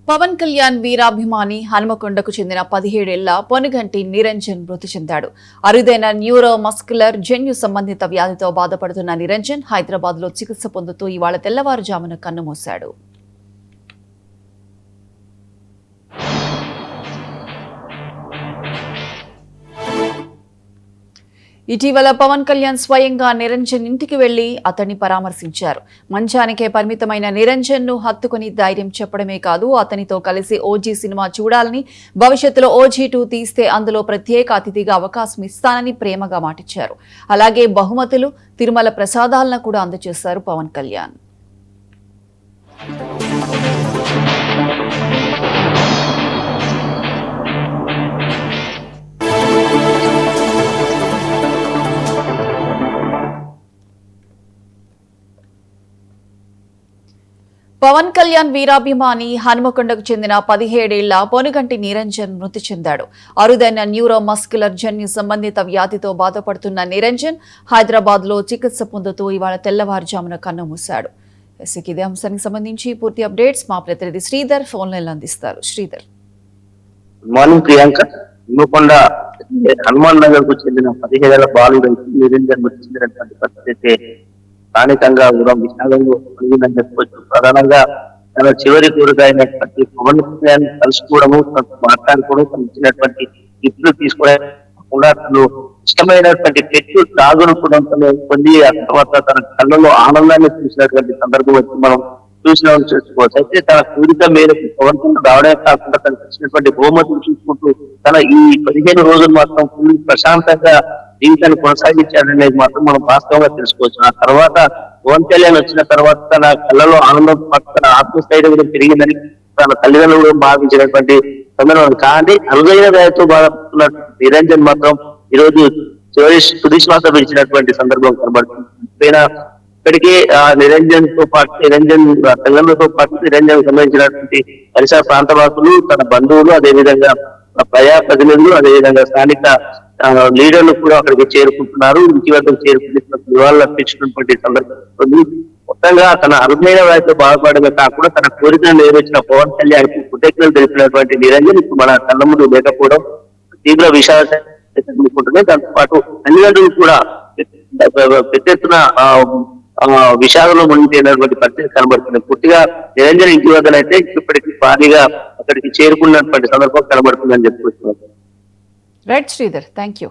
పవన్ కళ్యాణ్ వీరాభిమాని హనుమకొండకు చెందిన 17 ఏళ్ల పొనుగంటి నిరంజన్ మృతి చెందాడు. అరుదైన న్యూరో మస్కులర్ జన్యు సంబంధిత వ్యాధితో బాధపడుతున్న నిరంజన్ హైదరాబాద్ లో చికిత్స పొందుతూ ఇవాళ తెల్లవారుజామున కన్నుమూశాడు. ఇటీవల పవన్ కళ్యాణ్ స్వయంగా నిరంజన్ ఇంటికి వెళ్లి అతన్ని పరామర్శించారు. మంచానికే పరిమితమైన నిరంజన్ ను హత్తుకుని ధైర్యం చెప్పడమే కాదు, అతనితో కలిసి ఓజీ సినిమా చూడాలని, భవిష్యత్తులో ఓజీ 2 తీస్తే అందులో ప్రత్యేక అతిథిగా అవకాశం ఇస్తానని ప్రేమగా మాటిచ్చారు. అలాగే బహుమతులు, తిరుమల ప్రసాదాలను కూడా అందజేశారు పవన్ కళ్యాణ్. పవన్ కళ్యాణ్ వీరాభిమాని హనుమకొండకు చెందిన 17 ఏళ్ల పొనుగంటి నిరంజన్ మృతి చెందాడు. అరుదైన న్యూరో మస్కులర్ జన్యు సంబంధిత వ్యాధితో బాధపడుతున్న నిరంజన్ హైదరాబాద్ లో చికిత్స పొందుతూ ఇవాళ తెల్లవారుజామున కన్నుమూశాడు. ఇదే అంశానికి సంబంధించి పూర్తి అప్డేట్స్ మా ప్రతినిధి శ్రీధర్ ఫోన్ లైన్ అందిస్తారు. శ్రీధర్. మార్నింగ్ ప్రియాంక, హనుమకొండ హనుమాన్ నగర్ కు చెందిన 17 ఏళ్ల బాలుడు నిరంజన్ మృతి చెందినటువంటి పరిస్థితి స్థానికంగా కూడా విషాదంలో కలిగిందని చెప్పవచ్చు. ప్రధానంగా తన చివరి కోరిక అయినటువంటి పవన్ కళ్యాణ్ కలుసుకోవడము, మాట్లాడుకోవడం, తను ఇచ్చినటువంటి గిఫ్ట్లు తీసుకోవడం, తను ఇష్టమైనటువంటి పెట్టు తాగును కూడా పొంది ఆ తర్వాత తన కళ్ళలో ఆనందాన్ని చూసినటువంటి సందర్భం వచ్చి మనం చూసుకోవచ్చు. అయితే తన కోరిక మేరకు పవన్ కళ్యాణ్ రావడమే కాకుండా తనకు వచ్చినటువంటి బహుమతులు చూసుకుంటూ తన ఈ 15 రోజులు మాత్రం ఫుల్ ప్రశాంతంగా జీవితాన్ని కొనసాగించాడనేది మాత్రం మనం వాస్తవంగా తెలుసుకోవచ్చు. ఆ తర్వాత పవన్ కళ్యాణ్ వచ్చిన తర్వాత తన కళ్ళలో ఆనందం, తన ఆత్మస్థైర్యం కూడా పెరిగిందని తన తల్లిదండ్రులు భావించినటువంటి సందర్భం. కానీ అరుదైన వ్యాధితో బాధపడుతున్న నిరంజన్ మాత్రం ఈ రోజు చివరి తుది శ్వాస విడిచినటువంటి సందర్భం కనబడుతుంది. ఇప్పటికే నిరంజన్ తో పాటు తల్లిదండ్రులతో పాటు నిరంజన్ సంబంధించినటువంటి పరిసర ప్రాంత వాసులు, తన బంధువులు, అదేవిధంగా ప్రజా ప్రతినిధులు, అదేవిధంగా స్థానిక లీడర్లు కూడా అక్కడికి చేరుకుంటున్నారు. ఇంటి వద్దకు చేరుకుని నివాళులు అర్పించినటువంటి సందర్భం. మొత్తంగా తన అరుదైన వ్యాధితో బాధపడమే కాకుండా తన కోరికను నెరవేర్చిన పవన్ కళ్యాణ్ కి కృతజ్ఞతలు తెలిపినటువంటి నిరంజన్ ఇప్పుడు మన కళ్ళ ముందు లేకపోవడం తీవ్ర విషాదం. దాంతో పాటు తల్లిదండ్రులు కూడా పెద్ద ఎత్తున విషాదంలో మునిగిపోయినటువంటి పరిస్థితి కనబడుతుంది. పూర్తిగా నిరంజన్ ఇంటి వద్దనైతే ఇప్పటికీ భారీగా అక్కడికి చేరుకున్నటువంటి సందర్భం కనబడుతుందని చెప్పుకుంటున్నారు. Right Sridhar, thank you.